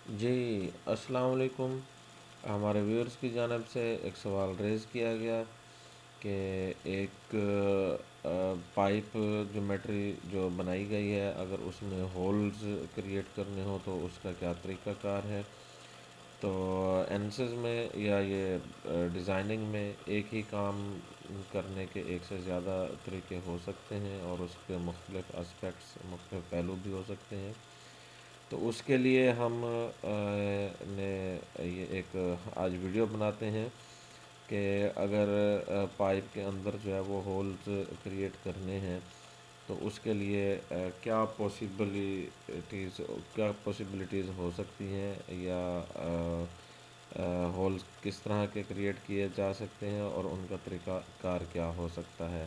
جی السلام علیکم۔ ہمارے ویورز کی جانب سے ایک سوال ریز کیا گیا کہ ایک پائپ جومیٹری جو بنائی گئی ہے، اگر اس میں ہولز کریٹ کرنے ہو تو اس کا کیا طریقہ کار ہے۔ تو اینسز میں یا یہ ڈیزائننگ میں ایک ہی کام کرنے کے ایک سے زیادہ طریقے ہو سکتے ہیں اور اس کے مختلف اسپیکٹس، مختلف پہلو بھی ہو سکتے ہیں۔ تو اس کے لیے ہم نے یہ ایک آج ویڈیو بناتے ہیں کہ اگر پائپ کے اندر جو ہے وہ ہولز کریٹ کرنے ہیں تو اس کے لیے کیا پاسبلٹیز ہو سکتی ہیں، یا ہولز کس طرح کے کریٹ کیے جا سکتے ہیں اور ان کا طریقہ کار کیا ہو سکتا ہے۔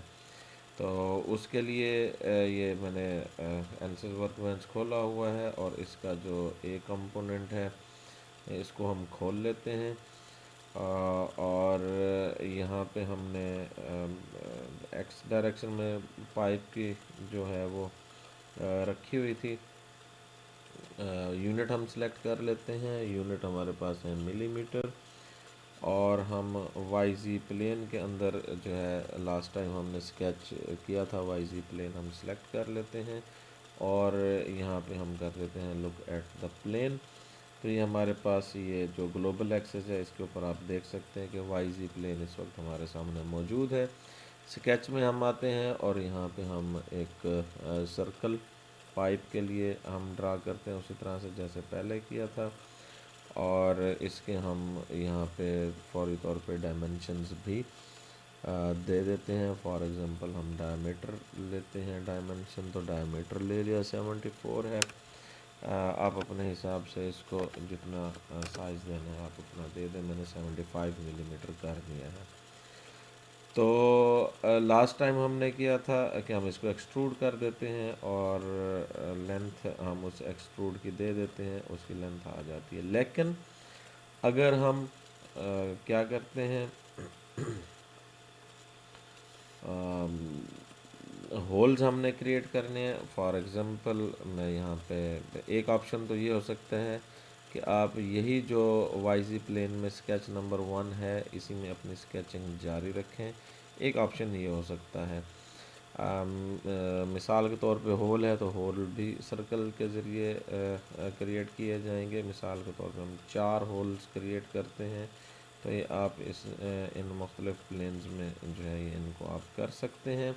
تو اس کے لیے یہ میں نے اینسز ورک بینچ کھولا ہوا ہے اور اس کا جو ایک کمپوننٹ ہے اس کو ہم کھول لیتے ہیں، اور یہاں پہ ہم نے ایکس ڈائریکشن میں پائپ کی جو ہے وہ رکھی ہوئی تھی۔ یونٹ ہم سلیکٹ کر لیتے ہیں، یونٹ ہمارے پاس ہے ملی میٹر، اور ہم وائی زی پلین کے اندر جو ہے لاسٹ ٹائم ہم نے سکیچ کیا تھا، وائی زی پلین ہم سلیکٹ کر لیتے ہیں اور یہاں پہ ہم کر دیتے ہیں لک ایٹ دا پلین۔ تو یہ ہمارے پاس یہ جو گلوبل ایکسس ہے اس کے اوپر آپ دیکھ سکتے ہیں کہ وائی زی پلین اس وقت ہمارے سامنے موجود ہے۔ سکیچ میں ہم آتے ہیں اور یہاں پہ ہم ایک سرکل پائپ کے لیے ہم ڈرا کرتے ہیں اسی طرح سے جیسے پہلے کیا تھا، اور اس کے ہم یہاں پہ فوری طور پہ ڈائمنشنز بھی دے دیتے ہیں۔ فار ایگزامپل ہم ڈائمیٹر لیتے ہیں، ڈائمنشن تو ڈائمیٹر لے لیا 74 ہے۔ آپ اپنے حساب سے اس کو جتنا سائز دینا ہے آپ اتنا دے دیں، میں نے 75 ملی میٹر کر دیا ہے۔ تو لاسٹ ٹائم ہم نے کیا تھا کہ ہم اس کو ایکسٹروڈ کر دیتے ہیں اور لینتھ ہم اس ایکسٹروڈ کی دے دیتے ہیں، اس کی لینتھ آ جاتی ہے۔ لیکن اگر ہم کیا کرتے ہیں، ہولز ہم نے کریٹ کرنے ہیں، فار ایگزامپل میں یہاں پہ ایک آپشن تو یہ ہو سکتا ہے کہ آپ یہی جو وائی زی پلین میں سکیچ نمبر 1 ہے اسی میں اپنی سکیچنگ جاری رکھیں۔ ایک آپشن یہ ہو سکتا ہے، مثال کے طور پہ ہول ہے تو ہول بھی سرکل کے ذریعے کریٹ کیے جائیں گے۔ مثال کے طور پہ ہم 4 ہولز کریٹ کرتے ہیں تو یہ آپ ان مختلف پلینز میں جو ہے ان کو آپ کر سکتے ہیں۔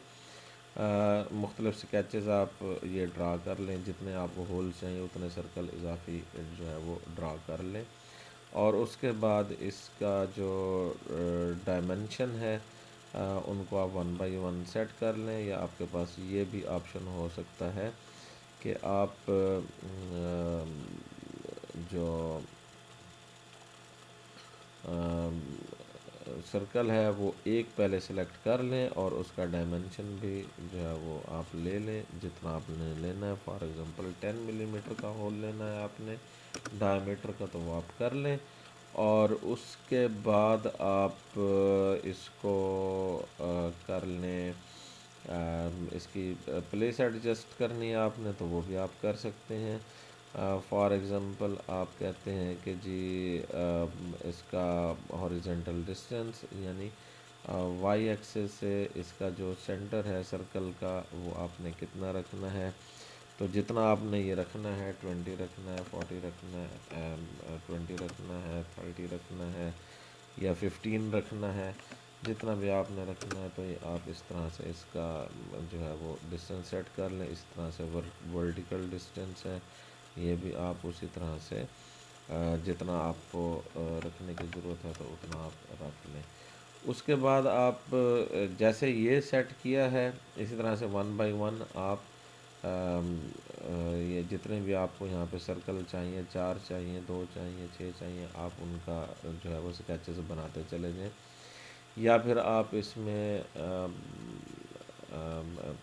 مختلف سکیچز آپ یہ ڈرا کر لیں، جتنے آپ کو ہول چاہیے اتنے سرکل اضافی جو ہے وہ ڈرا کر لیں، اور اس کے بعد اس کا جو ڈائمنشن ہے ان کو آپ 1 بائی 1 سیٹ کر لیں، یا آپ کے پاس یہ بھی آپشن ہو سکتا ہے کہ آپ جو سرکل ہے وہ ایک پہلے سلیکٹ کر لیں اور اس کا ڈائمنشن بھی جو ہے وہ آپ لے لیں جتنا آپ نے لینا ہے۔ فار ایگزامپل 10 ملی میٹر کا ہول لینا ہے آپ نے، ڈائمیٹر کا تو وہ آپ کر لیں، اور اس کے بعد آپ اس کو کر لیں، اس کی پلیس ایڈجسٹ کرنی ہے آپ نے تو وہ بھی آپ کر سکتے ہیں۔ فار ایگزامپل آپ کہتے ہیں کہ جی اس کا ہاریزنٹل ڈسٹینس یعنی وائی ایکسس سے اس کا جو سینٹر ہے سرکل کا وہ آپ نے کتنا رکھنا ہے، تو جتنا آپ نے یہ رکھنا ہے 20 رکھنا ہے، 40 رکھنا ہے، 20 رکھنا ہے، 30 رکھنا ہے، یا 15 رکھنا ہے، جتنا بھی آپ نے رکھنا ہے تو یہ آپ اس طرح سے اس کا جو ہے وہ ڈسٹینس سیٹ کر لیں۔ اس طرح سے ورٹیکل ڈسٹینس ہے یہ بھی آپ اسی طرح سے جتنا آپ کو رکھنے کی ضرورت ہے تو اتنا آپ رکھ لیں۔ اس کے بعد آپ جیسے یہ سیٹ کیا ہے اسی طرح سے 1 بائی 1 آپ یہ جتنے بھی آپ کو یہاں پہ سرکل چاہیے، 4 چاہیے، 2 چاہیے، 6 چاہیے، آپ ان کا جو ہے وہ سکیچز بناتے چلے جائیں، یا پھر آپ اس میں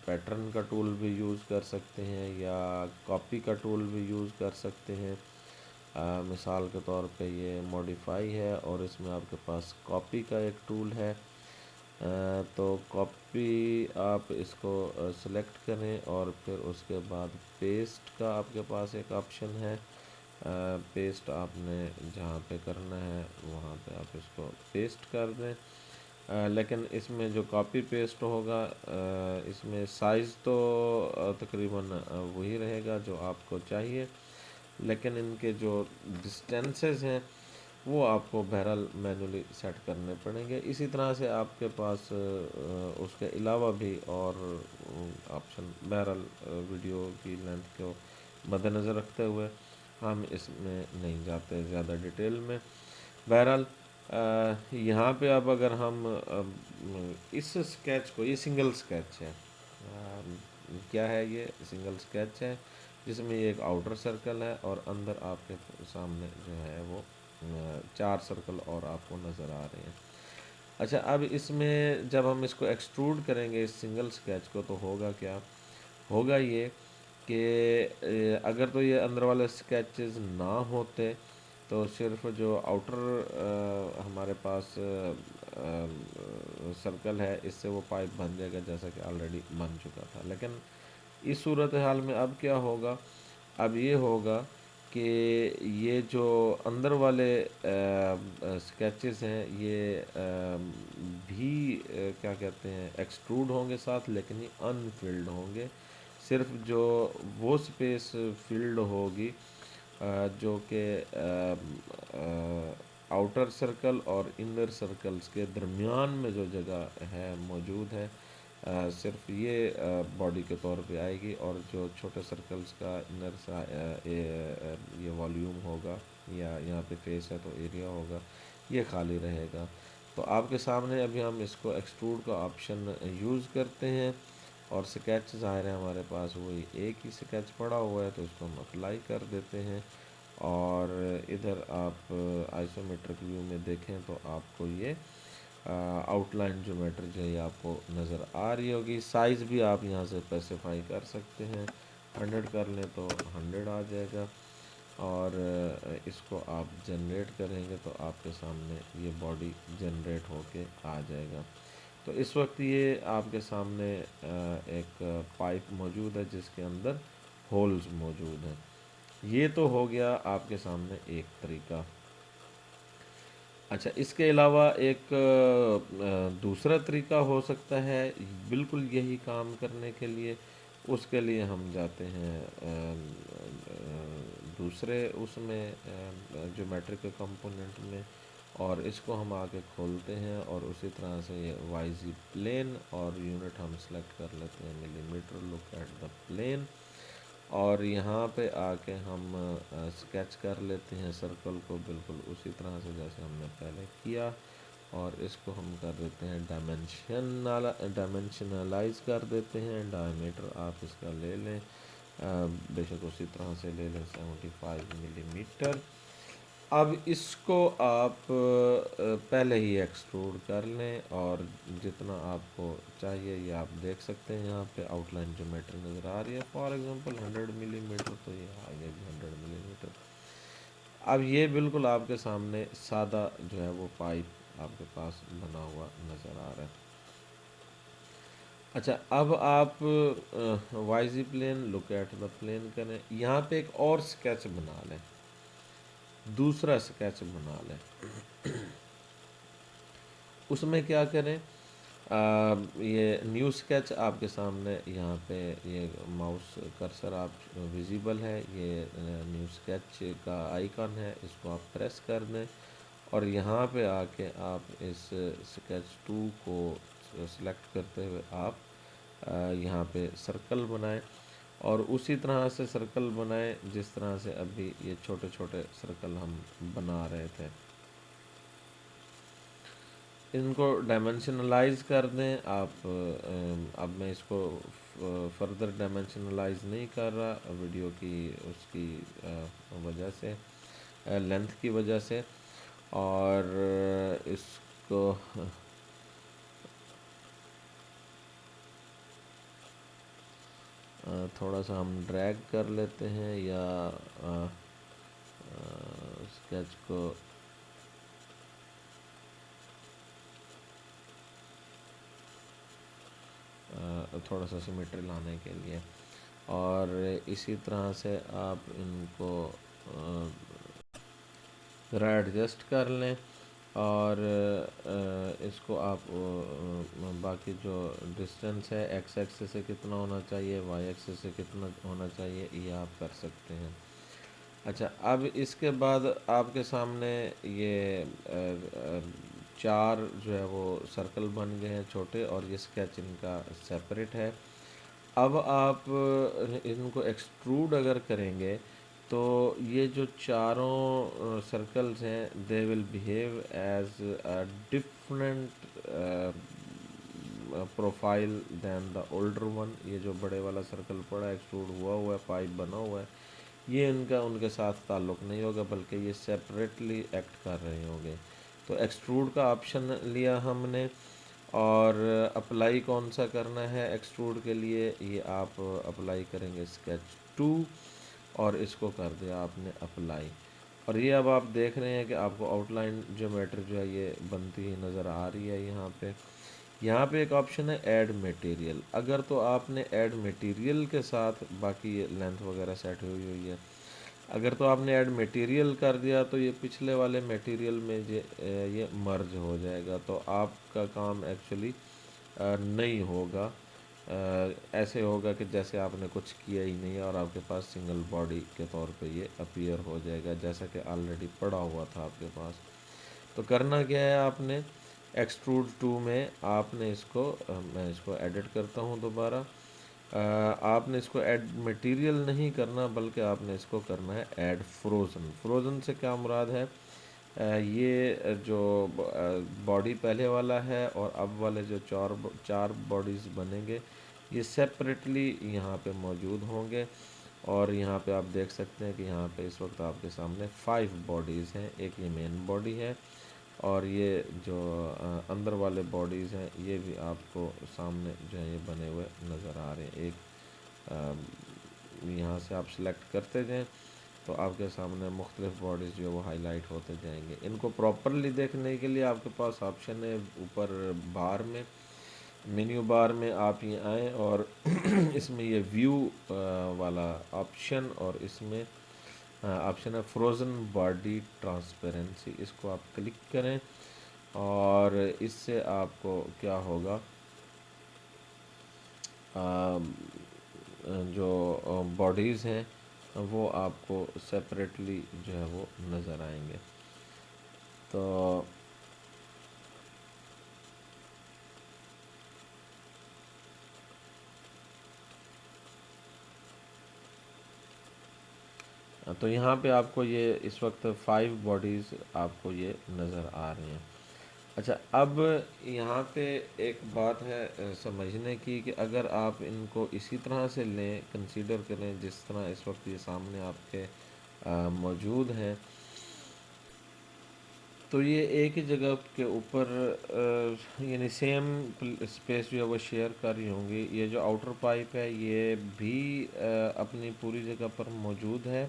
پیٹرن کا ٹول بھی یوز کر سکتے ہیں یا کاپی کا ٹول بھی یوز کر سکتے ہیں۔ مثال کے طور پہ یہ موڈیفائی ہے اور اس میں آپ کے پاس کاپی کا ایک ٹول ہے، تو کاپی آپ اس کو سلیکٹ کریں اور پھر اس کے بعد پیسٹ کا آپ کے پاس ایک آپشن ہے، پیسٹ آپ نے جہاں پہ کرنا ہے وہاں پہ آپ اس کو پیسٹ کر دیں۔ لیکن اس میں جو کاپی پیسٹ ہوگا اس میں سائز تو تقریباً وہی رہے گا جو آپ کو چاہیے، لیکن ان کے جو ڈسٹینسز ہیں وہ آپ کو بہرحال مینولی سیٹ کرنے پڑیں گے۔ اسی طرح سے آپ کے پاس اس کے علاوہ بھی اور آپشن، بہرحال ویڈیو کی لینتھ کو مد نظر رکھتے ہوئے ہم اس میں نہیں جاتے زیادہ ڈیٹیل میں۔ بہرحال یہاں پہ اب اگر ہم اس سکیچ کو، یہ سنگل سکیچ ہے، کیا ہے یہ سنگل سکیچ ہے جس میں یہ ایک آؤٹر سرکل ہے اور اندر آپ کے سامنے جو ہے وہ 4 سرکل اور آپ کو نظر آ رہے ہیں۔ اچھا، اب اس میں جب ہم اس کو ایکسٹروڈ کریں گے اس سنگل سکیچ کو تو ہوگا کیا ہوگا، یہ کہ اگر تو یہ اندر والے سکیچز نہ ہوتے تو صرف جو آؤٹر ہمارے پاس سرکل ہے اس سے وہ پائپ بن جائے گا جیسا کہ آلریڈی بن چکا تھا۔ لیکن اس صورتحال میں اب کیا ہوگا، اب یہ ہوگا کہ یہ جو اندر والے سکیچز ہیں یہ بھی کیا کہتے ہیں ایکسٹروڈ ہوں گے ساتھ، لیکن یہ ان فلڈ ہوں گے۔ صرف جو وہ سپیس فلڈ ہوگی جو کہ آؤٹر سرکل اور انر سرکلز کے درمیان میں جو جگہ ہے موجود ہے، صرف یہ باڈی کے طور پہ آئے گی، اور جو چھوٹے سرکلز کا انر یہ والیوم ہوگا یا یہاں پہ فیس ہے تو ایریا ہوگا، یہ خالی رہے گا۔ تو آپ کے سامنے ابھی ہم اس کو ایکسٹروڈ کا آپشن یوز کرتے ہیں، اور سکیچ ظاہر ہے ہمارے پاس وہی ایک ہی سکیچ پڑا ہوا ہے تو اس کو ہم اپلائی کر دیتے ہیں، اور ادھر آپ آئسومیٹرک ویو میں دیکھیں تو آپ کو یہ آؤٹ لائن جیومیٹری جو ہے آپ کو نظر آ رہی ہوگی۔ سائز بھی آپ یہاں سے اسپیسیفائی کر سکتے ہیں، 100 کر لیں تو 100 آ جائے گا، اور اس کو آپ جنریٹ کریں گے تو آپ کے سامنے یہ باڈی جنریٹ ہو کے آ جائے گا۔ تو اس وقت یہ آپ کے سامنے ایک پائپ موجود ہے جس کے اندر ہولز موجود ہیں۔ یہ تو ہو گیا آپ کے سامنے ایک طریقہ۔ اچھا، اس کے علاوہ ایک دوسرا طریقہ ہو سکتا ہے بالکل یہی کام کرنے کے لیے۔ اس کے لیے ہم جاتے ہیں دوسرے اس میں جیومیٹرک کمپوننٹ میں، اور اس کو ہم آگے کھولتے ہیں، اور اسی طرح سے یہ وائی زی پلین اور یونٹ ہم سلیکٹ کر لیتے ہیں millimetre, look at the plane, اور یہاں پہ آ کے ہم سکیچ کر لیتے ہیں سرکل کو بالکل اسی طرح سے جیسے ہم نے پہلے کیا، اور اس کو ہم کر دیتے ہیں ڈائمینشنلائز کر دیتے ہیں۔ ڈائمیٹر آپ اس کا لے لیں، بے شک اسی طرح سے لے لیں 75 ملی میٹر۔ اب اس کو آپ پہلے ہی ایکسٹروڈ کر لیں، اور جتنا آپ کو چاہیے یہ آپ دیکھ سکتے ہیں یہاں پہ آؤٹ لائن جیومیٹری نظر آ رہی ہے، فار ایگزامپل 100 ملی میٹر، تو یہ آ گیا 100 ملی میٹر۔ اب یہ بالکل آپ کے سامنے سادہ جو ہے وہ پائپ آپ کے پاس بنا ہوا نظر آ رہا ہے۔ اچھا، اب آپ Y Z plane, look at the plane کریں، یہاں پہ ایک اور سکیچ بنا لیں، دوسرا سکیچ بنا لیں۔ اس میں کیا کریں، یہ نیو سکیچ آپ کے سامنے یہاں پہ یہ ماؤس کرسر آپ ویزیبل ہے، یہ نیو سکیچ کا آئیکن ہے، اس کو آپ پریس کر دیں، اور یہاں پہ آ کے آپ اس سکیچ 2 کو سلیکٹ کرتے ہوئے آپ یہاں پہ سرکل بنائیں، اور اسی طرح سے سرکل بنائیں جس طرح سے ابھی یہ چھوٹے چھوٹے سرکل ہم بنا رہے تھے۔ ان کو ڈائمینشنلائز کر دیں آپ۔ اب میں اس کو فردر ڈائمینشنلائز نہیں کر رہا ویڈیو کی اس کی وجہ سے، لینتھ کی وجہ سے، اور اس کو تھوڑا سا ہم ڈریگ کر لیتے ہیں، یا اسکیچ کو تھوڑا سا سیمیٹری لانے کے لیے، اور اسی طرح سے آپ ان کو ذرا ایڈجسٹ کر لیں، اور اس کو آپ باقی جو ڈسٹینس ہے ایکس ایکسس سے کتنا ہونا چاہیے، وائی ایکسس سے کتنا ہونا چاہیے، یہ آپ کر سکتے ہیں۔ اچھا، اب اس کے بعد آپ کے سامنے یہ چار جو ہے وہ سرکل بن گئے ہیں چھوٹے، اور یہ اسکیچ ان کا سیپریٹ ہے۔ اب آپ ان کو ایکسٹروڈ اگر کریں گے تو یہ جو چاروں سرکلز ہیں they will behave as different profile than the older one. یہ جو بڑے والا سرکل پڑا ہے ایکسٹروڈ ہوا ہوا ہے، پائپ بنا ہوا ہے، یہ ان کے ساتھ تعلق نہیں ہوگا، بلکہ یہ سیپریٹلی ایکٹ کر رہے ہوں گے۔ تو ایکسٹروڈ کا آپشن لیا ہم نے، اور اپلائی کون سا کرنا ہے ایکسٹروڈ کے لیے، یہ آپ اپلائی کریں گے اسکیچ 2، اور اس کو کر دیا آپ نے اپلائی۔ اور یہ اب آپ دیکھ رہے ہیں کہ آپ کو آؤٹ لائن جیومیٹری جو ہے یہ بنتی ہی نظر آ رہی ہے۔ یہاں پہ ایک آپشن ہے ایڈ میٹیریل۔ اگر تو آپ نے ایڈ میٹیریل کے ساتھ، باقی یہ لینتھ وغیرہ سیٹ ہوئی ہے، اگر تو آپ نے ایڈ میٹیریل کر دیا تو یہ پچھلے والے میٹیریل میں یہ مرج ہو جائے گا، تو آپ کا کام ایکچولی نہیں ہوگا۔ ایسے ہوگا کہ جیسے آپ نے کچھ کیا ہی نہیں ہے، اور آپ کے پاس سنگل باڈی کے طور پہ یہ اپیئر ہو جائے گا، جیسا کہ آلریڈی پڑا ہوا تھا آپ کے پاس۔ تو کرنا کیا ہے آپ نے، ایکسٹروڈ 2 میں آپ نے اس کو، میں اس کو ایڈٹ کرتا ہوں دوبارہ، آپ نے اس کو ایڈ مٹیریل نہیں کرنا، بلکہ آپ نے اس کو کرنا ہے ایڈ فروزن۔ فروزن سے کیا مراد ہے، یہ جو باڈی پہلے والا ہے اور اب والے جو چار باڈیز بنیں گے، یہ سیپریٹلی یہاں پہ موجود ہوں گے۔ اور یہاں پہ آپ دیکھ سکتے ہیں کہ یہاں پہ اس وقت آپ کے سامنے 5 باڈیز ہیں، ایک یہ مین باڈی ہے، اور یہ جو اندر والے باڈیز ہیں یہ بھی آپ کو سامنے جو ہے یہ بنے ہوئے نظر آ رہے ہیں۔ ایک یہاں سے آپ سلیکٹ کرتے جائیں تو آپ کے سامنے مختلف باڈیز جو وہ ہائی لائٹ ہوتے جائیں گے۔ ان کو پراپرلی دیکھنے کے لیے آپ کے پاس آپشن ہے اوپر بار میں، مینیو بار میں آپ یہ آئیں، اور اس میں یہ ویو والا آپشن، اور اس میں آپشن ہے فروزن باڈی ٹرانسپیرنسی، اس کو آپ کلک کریں، اور اس سے آپ کو کیا ہوگا، جو باڈیز ہیں وہ آپ کو سیپریٹلی جو ہے وہ نظر آئیں گے۔ تو یہاں پہ آپ کو یہ اس وقت 5 باڈیز آپ کو یہ نظر آ رہی ہیں۔ اچھا، اب یہاں پہ ایک بات ہے سمجھنے کی، کہ اگر آپ ان کو اسی طرح سے لیں، کنسیڈر کریں جس طرح اس وقت یہ سامنے آپ کے موجود ہیں، تو یہ ایک ہی جگہ کے اوپر یعنی سیم اسپیس جو ہے وہ شیئر کر رہی ہوں گی۔ یہ جو آؤٹر پائپ ہے یہ بھی اپنی پوری جگہ پر موجود ہے،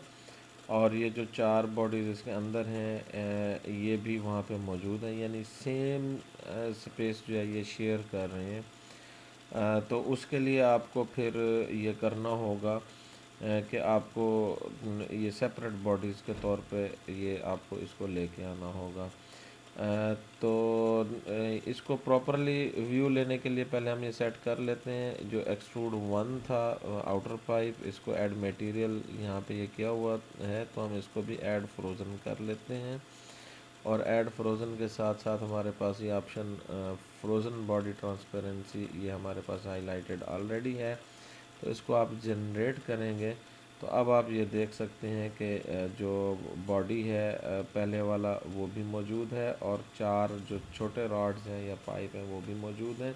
اور یہ جو 4 باڈیز اس کے اندر ہیں یہ بھی وہاں پہ موجود ہیں، یعنی سیم اسپیس جو ہے یہ شیئر کر رہے ہیں۔ تو اس کے لیے آپ کو پھر یہ کرنا ہوگا کہ آپ کو یہ سیپریٹ باڈیز کے طور پہ یہ آپ کو اس کو لے کے آنا ہوگا۔ تو اس کو پراپرلی ویو لینے کے لیے پہلے ہم یہ سیٹ کر لیتے ہیں، جو ایکسٹروڈ 1 تھا آؤٹر پائپ، اس کو ایڈ میٹیریل یہاں پہ یہ کیا ہوا ہے، تو ہم اس کو بھی ایڈ فروزن کر لیتے ہیں، اور ایڈ فروزن کے ساتھ ساتھ ہمارے پاس یہ آپشن فروزن باڈی ٹرانسپیرنسی یہ ہمارے پاس ہائی لائٹڈ آلریڈی ہے، تو اس کو آپ جنریٹ کریں گے تو اب آپ یہ دیکھ سکتے ہیں کہ جو باڈی ہے پہلے والا وہ بھی موجود ہے، اور 4 جو چھوٹے راڈز ہیں یا پائپ ہیں وہ بھی موجود ہیں،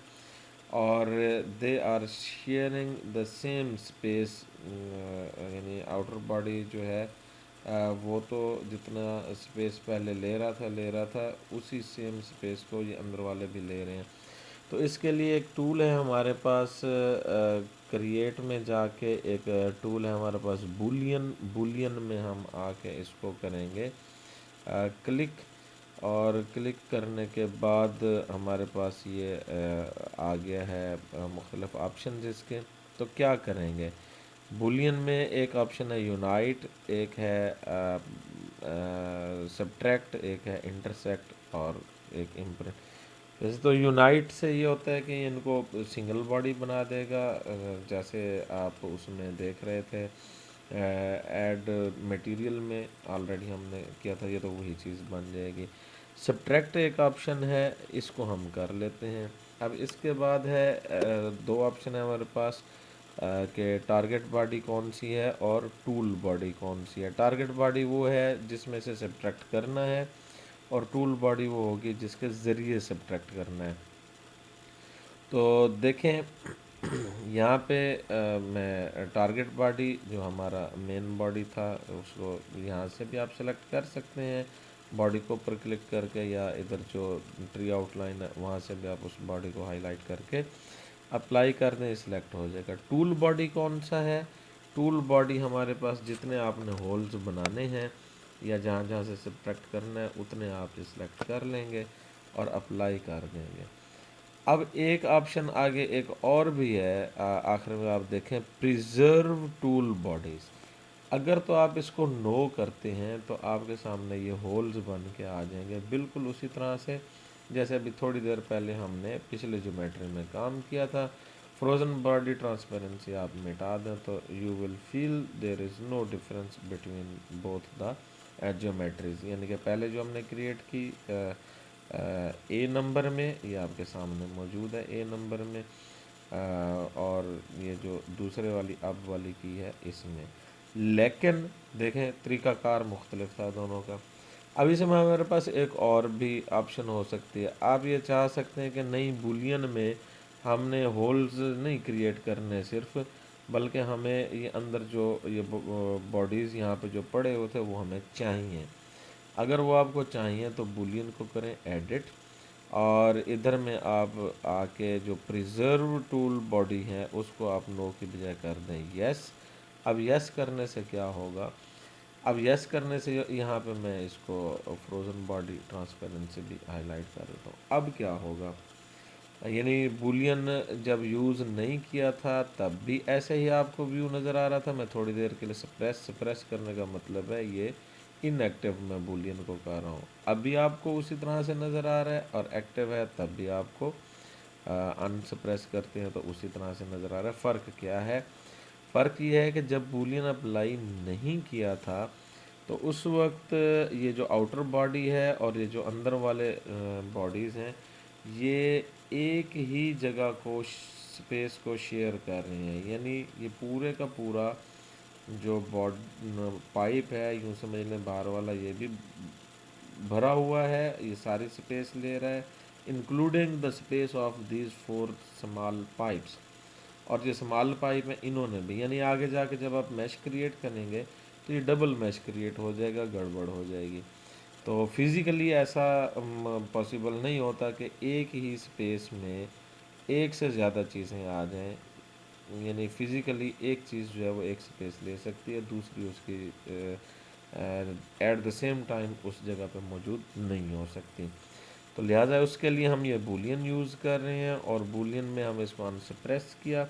اور they are sharing the same space, یعنی آؤٹر باڈی جو ہے وہ تو جتنا اسپیس پہلے لے رہا تھا اسی سیم اسپیس کو یہ اندر والے بھی لے رہے ہیں۔ تو اس کے لیے ایک ٹول ہے ہمارے پاس، کریٹ میں جا کے ایک ٹول ہے ہمارے پاس بولین میں ہم آ کے اس کو کریں گے کلک، اور کلک کرنے کے بعد ہمارے پاس یہ آ گیا ہے مختلف آپشنز اس کے۔ تو کیا کریں گے، بولین میں ایک آپشن ہے یونائٹ، ایک ہے سبٹریکٹ، ایک ہے انٹرسیکٹ اور ایک امپرنٹ۔ ویسے تو یونائٹ سے یہ ہوتا ہے کہ ان کو سنگل باڈی بنا دے گا، جیسے آپ اس میں دیکھ رہے تھے ایڈ میٹیریل میں آلریڈی ہم نے کیا تھا، یہ تو وہی چیز بن جائے گی۔ سبٹریکٹ ایک آپشن ہے، اس کو ہم کر لیتے ہیں۔ اب اس کے بعد ہے دو آپشن ہے ہمارے پاس کہ ٹارگٹ باڈی کون سی ہے اور ٹول باڈی کون سی ہے۔ ٹارگٹ باڈی وہ ہے جس میں سے سبٹریکٹ کرنا ہے، اور ٹول باڈی وہ ہوگی جس کے ذریعے سبٹریکٹ کرنا ہے۔ تو دیکھیں یہاں پہ میں ٹارگٹ باڈی جو ہمارا مین باڈی تھا اس کو یہاں سے بھی آپ سلیکٹ کر سکتے ہیں، باڈی کو اوپر کلک کر کے، یا ادھر جو ٹری آؤٹ لائن ہے وہاں سے بھی آپ اس باڈی کو ہائی لائٹ کر کے اپلائی کر دیں، سلیکٹ ہو جائے گا۔ ٹول باڈی کون سا ہے؟ ٹول باڈی ہمارے پاس جتنے آپ نے ہولز بنانے ہیں یا جہاں جہاں سے سبٹریکٹ کرنا ہے اتنے آپ سلیکٹ کر لیں گے اور اپلائی کر دیں گے۔ اب ایک آپشن آگے ایک اور بھی ہے، آخر میں آپ دیکھیں پریزرو ٹول باڈیز، اگر تو آپ اس کو نو کرتے ہیں تو آپ کے سامنے یہ ہولز بن کے آ جائیں گے، بالکل اسی طرح سے جیسے ابھی تھوڑی دیر پہلے ہم نے پچھلے جیومیٹری میں کام کیا تھا۔ فروزن باڈی ٹرانسپیرنسی آپ مٹا دیں تو you will feel there is no difference between both the geometries, یعنی کہ پہلے جو ہم نے کریٹ کی اے نمبر میں، یہ آپ کے سامنے موجود ہے اے نمبر میں، اور یہ جو دوسرے والی اب والی کی ہے اس میں، لیکن دیکھیں طریقہ کار مختلف تھا دونوں کا۔ اب اس میں ہمارے پاس ایک اور بھی آپشن ہو سکتی ہے، آپ یہ چاہ سکتے ہیں کہ نئی بولین میں ہم نے ہولز نہیں کریٹ کرنے صرف، بلکہ ہمیں یہ اندر جو یہ باڈیز یہاں پہ جو پڑے ہوئے تھے وہ ہمیں چاہیے۔ اگر وہ آپ کو چاہیے تو بولین کو کریں ایڈٹ، اور ادھر میں آپ آ کے جو پریزرو ٹول باڈی ہے اس کو آپ نو کی بجائے کر دیں یس۔ اب یس کرنے سے کیا ہوگا؟ اب یس کرنے سے یہاں پہ میں اس کو فروزن باڈی ٹرانسپیرنسی بھی ہائی لائٹ کر دیتا ہوں۔ اب کیا ہوگا؟ یعنی بولین جب یوز نہیں کیا تھا تب بھی ایسے ہی آپ کو ویو نظر آ رہا تھا، میں تھوڑی دیر کے لیے سپریس کرنے کا مطلب ہے یہ ان ایکٹیو میں بولین کو کر رہا ہوں، اب بھی آپ کو اسی طرح سے نظر آ رہا ہے، اور ایکٹیو ہے تب بھی آپ کو ان سپریس کرتے ہیں تو اسی طرح سے نظر آ رہا ہے۔ فرق کیا ہے؟ فرق یہ ہے کہ جب بولین اپلائی نہیں کیا تھا تو اس وقت یہ جو آؤٹر باڈی ہے اور یہ جو اندر والے باڈیز ہیں یہ ایک ہی جگہ کو سپیس کو شیئر کر رہے ہیں، یعنی یہ پورے کا پورا جو پائپ ہے یوں سمجھ لیں باہر والا یہ بھی بھرا ہوا ہے، یہ ساری سپیس لے رہا ہے including the space of these four small pipes, اور جو اسمال پائپ ہیں انہوں نے بھی، یعنی آگے جا کے جب آپ میش کریٹ کریں گے تو یہ ڈبل میش کریٹ ہو جائے گا، گڑبڑ ہو جائے گی۔ تو فزیکلی ایسا پاسبل نہیں ہوتا کہ ایک ہی اسپیس میں ایک سے زیادہ چیزیں آ جائیں، یعنی فزیکلی ایک چیز جو ہے وہ ایک اسپیس لے سکتی ہے، دوسری اس کی ایٹ دا سیم ٹائم اس جگہ پہ موجود نہیں ہو سکتی، تو لہٰذا اس کے لیے ہم یہ بولین یوز کر رہے ہیں، اور بولین میں ہم اس کو ان سپریس کیا۔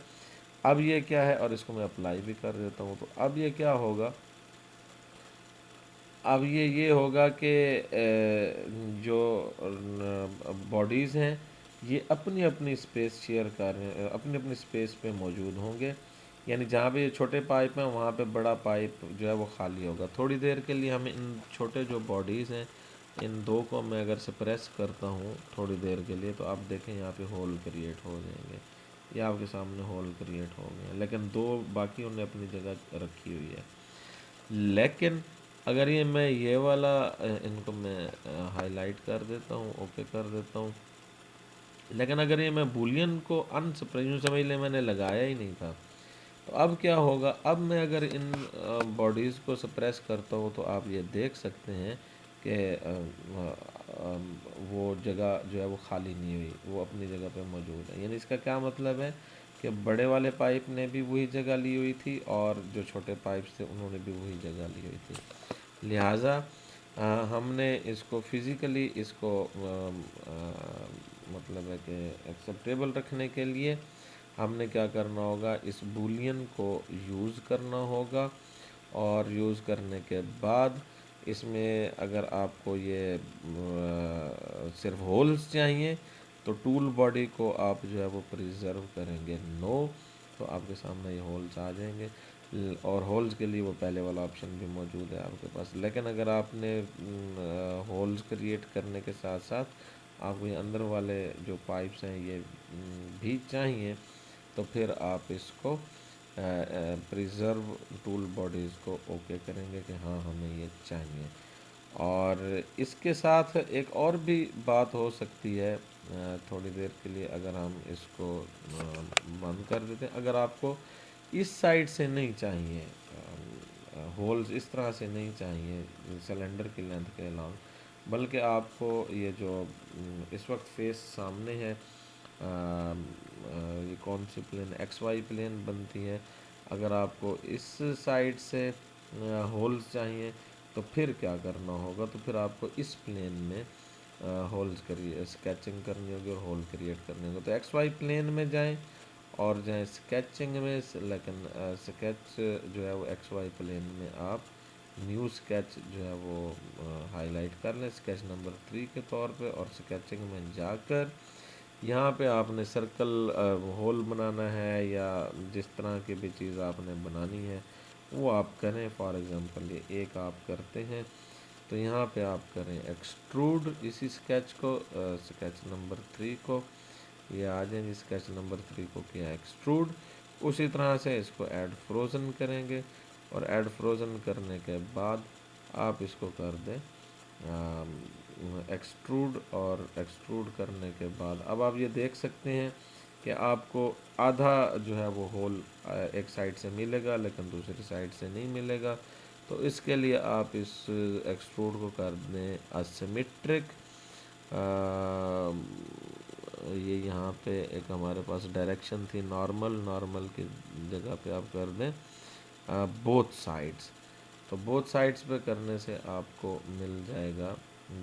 اب یہ کیا ہے، اور اس کو میں اپلائی بھی کر دیتا ہوں، تو اب یہ کیا ہوگا؟ اب یہ ہوگا کہ جو باڈیز ہیں یہ اپنی اپنی اسپیس شیئر کر رہے ہیں، اپنی اپنی اسپیس پہ موجود ہوں گے، یعنی جہاں پہ یہ چھوٹے پائپ ہیں وہاں پہ بڑا پائپ جو ہے وہ خالی ہوگا۔ تھوڑی دیر کے لیے ہم ان چھوٹے جو باڈیز ہیں ان دو کو میں اگر سپریس کرتا ہوں تھوڑی دیر کے لیے تو آپ دیکھیں یہاں پہ ہول کریٹ ہو جائیں گے، یہ آپ کے سامنے ہول کریٹ ہو گئے ہیں، لیکن دو باقی انہیں اپنی جگہ رکھی ہوئی ہے۔ لیکن اگر یہ والا ان کو میں ہائی لائٹ کر دیتا ہوں، اوکے کر دیتا ہوں، لیکن اگر یہ میں بولین کو یوں سمجھ لیں میں نے لگایا ہی نہیں تھا، تو اب کیا ہوگا؟ اب میں اگر ان باڈیز کو سپریس کرتا ہوں تو آپ یہ دیکھ سکتے ہیں کہ وہ جگہ جو ہے وہ خالی نہیں ہوئی، وہ اپنی جگہ پہ موجود ہے، یعنی اس کا کیا مطلب ہے کہ بڑے والے پائپ نے بھی وہی جگہ لی ہوئی تھی اور جو چھوٹے پائپس تھے انہوں نے بھی وہی جگہ لی ہوئی تھی، لہٰذا ہم نے اس کو فزیکلی اس کو مطلب ہے کہ ایکسیپٹیبل رکھنے کے لیے ہم نے کیا کرنا ہوگا، اس بولین کو یوز کرنا ہوگا، اور یوز کرنے کے بعد اس میں اگر آپ کو یہ صرف ہولز چاہیے تو ٹول باڈی کو آپ جو ہے وہ پریزرو کریں گے نو، تو آپ کے سامنے یہ ہولز آ جائیں گے، اور ہولز کے لیے وہ پہلے والا آپشن بھی موجود ہے آپ کے پاس۔ لیکن اگر آپ نے ہولز کریٹ کرنے کے ساتھ ساتھ آپ کو یہ اندر والے جو پائپس ہیں یہ بھی چاہیے، تو پھر آپ اس کو پریزرو ٹول باڈیز کو اوکے کریں گے کہ ہاں ہمیں یہ چاہیے۔ اور اس کے ساتھ ایک اور بھی بات ہو سکتی ہے، تھوڑی دیر کے لیے اگر ہم اس کو بند کر دیتے ہیں، اگر آپ کو اس سائڈ سے نہیں چاہیے ہولز، اس طرح سے نہیں چاہیے سلنڈر کی لینتھ کے along، بلکہ آپ کو یہ جو اس وقت فیس سامنے ہے، یہ کون سی پلین، ایکس وائی پلین بنتی ہے، اگر آپ کو اس سائڈ سے ہولز چاہیے تو پھر کیا کرنا ہوگا، تو پھر آپ کو اس پلین میں ہولز اسکیچنگ کرنی ہوگی اور ہول کریٹ کرنے ہوگا۔ تو ایکس وائی پلین میں جائیں اور جائیں اسکیچنگ میں، لیکن اسکیچ جو ہے وہ ایکس وائی پلین میں آپ نیو اسکیچ جو ہے وہ ہائی لائٹ کر لیں اسکیچ نمبر 3 کے طور پہ، اور اسکیچنگ میں جا کر یہاں پہ آپ نے سرکل ہول بنانا ہے یا جس طرح کی بھی چیز آپ نے بنانی ہے وہ آپ کریں۔ فار ایگزامپل یہ ایک آپ کرتے ہیں تو یہاں پہ آپ کریں ایکسٹروڈ اسی اسکیچ کو، اسکیچ نمبر 3 کو، یہ آ جائیں گے، اسکیچ نمبر 3 کو کیا ایکسٹروڈ، اسی طرح سے اس کو ایڈ فروزن کریں گے، اور ایڈ فروزن کرنے کے بعد آپ اس کو کر دیں ایکسٹروڈ، اور ایکسٹروڈ کرنے کے بعد اب آپ یہ دیکھ سکتے ہیں کہ آپ کو آدھا جو ہے وہ ہول ایک سائڈ سے ملے گا لیکن دوسری سائڈ سے نہیں ملے گا، تو اس کے لیے آپ اس ایکسٹروڈ کو کر دیں اسیمیٹرک، یہ یہاں پہ ایک ہمارے پاس ڈائریکشن تھی نارمل کی جگہ پہ آپ کر دیں بوتھ سائڈس، تو بوتھ سائڈس پہ کرنے سے آپ کو مل جائے گا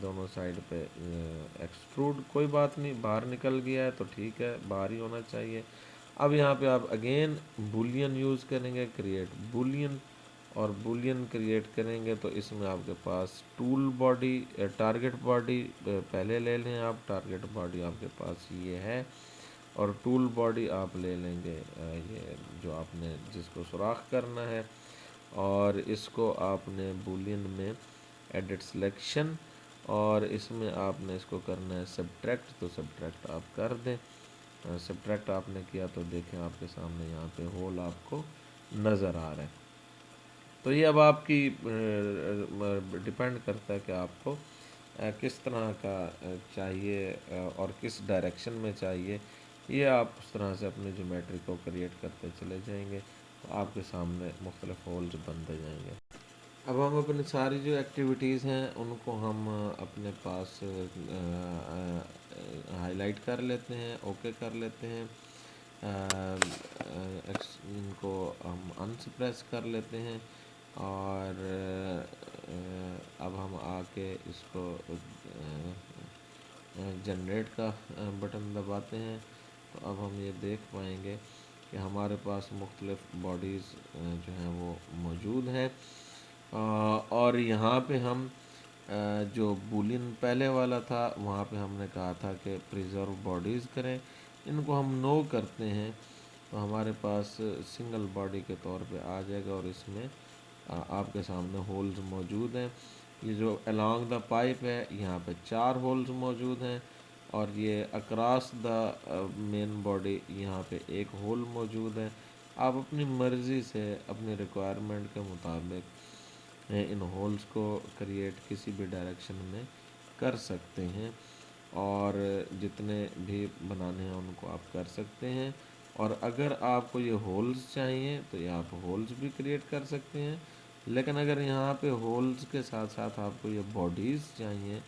دونوں سائڈ پہ ایکسٹروڈ، کوئی بات نہیں باہر نکل گیا ہے تو ٹھیک ہے، باہر ہی ہونا چاہیے۔ اب یہاں پہ آپ اگین بولین یوز کریں گے، کریٹ بولین، اور بولین کریٹ کریں گے تو اس میں آپ کے پاس ٹول باڈی ٹارگٹ باڈی پہلے لے لیں آپ، ٹارگٹ باڈی آپ کے پاس یہ ہے، اور ٹول باڈی آپ لے لیں گے یہ جو آپ نے جس کو سوراخ کرنا ہے، اور اس کو آپ نے بولین میں ایڈٹ سلیکشن، اور اس میں آپ نے اس کو کرنا ہے سبٹریکٹ، تو سبٹریکٹ آپ کر دیں، سبٹریکٹ آپ نے کیا تو دیکھیں آپ کے سامنے یہاں پہ ہول آپ کو نظر آ رہا ہے۔ تو یہ اب آپ کی ڈیپینڈ کرتا ہے کہ آپ کو کس طرح کا چاہیے اور کس ڈائریکشن میں چاہیے، یہ آپ اس طرح سے اپنے جیومیٹری کو کریٹ کرتے چلے جائیں گے تو آپ کے سامنے مختلف ہولز بنتے جائیں گے۔ اب ہم اپنی ساری جو ایکٹیویٹیز ہیں ان کو ہم اپنے پاس ہائی لائٹ کر لیتے ہیں، اوکے کر لیتے ہیں، ان کو ہم انسپریس کر لیتے ہیں، اور اب ہم آ کے اس کو جنریٹ کا بٹن دباتے ہیں تو اب ہم یہ دیکھ پائیں گے کہ ہمارے پاس مختلف باڈیز جو ہیں وہ موجود ہیں، اور یہاں پہ ہم جو بولین پہلے والا تھا وہاں پہ ہم نے کہا تھا کہ پریزرو باڈیز کریں، ان کو ہم نو کرتے ہیں تو ہمارے پاس سنگل باڈی کے طور پہ آ جائے گا، اور اس میں آپ کے سامنے ہولز موجود ہیں، یہ جو along دا پائپ ہے یہاں پہ 4 ہولز موجود ہیں، اور یہ اکراس دا مین باڈی یہاں پہ ایک ہول موجود ہے۔ آپ اپنی مرضی سے اپنی ریکوائرمنٹ کے مطابق ان ہولز کو کریٹ کسی بھی ڈائریکشن میں کر سکتے ہیں، اور جتنے بھی بنانے ہیں ان کو آپ کر سکتے ہیں، اور اگر آپ کو یہ ہولز چاہیے تو یہ آپ ہولز بھی کریٹ کر سکتے ہیں، لیکن اگر یہاں پہ ہولز کے ساتھ ساتھ آپ کو یہ باڈیز چاہیے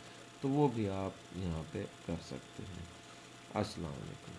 تو وہ بھی آپ یہاں پہ کر سکتے ہیں۔ السلام علیکم۔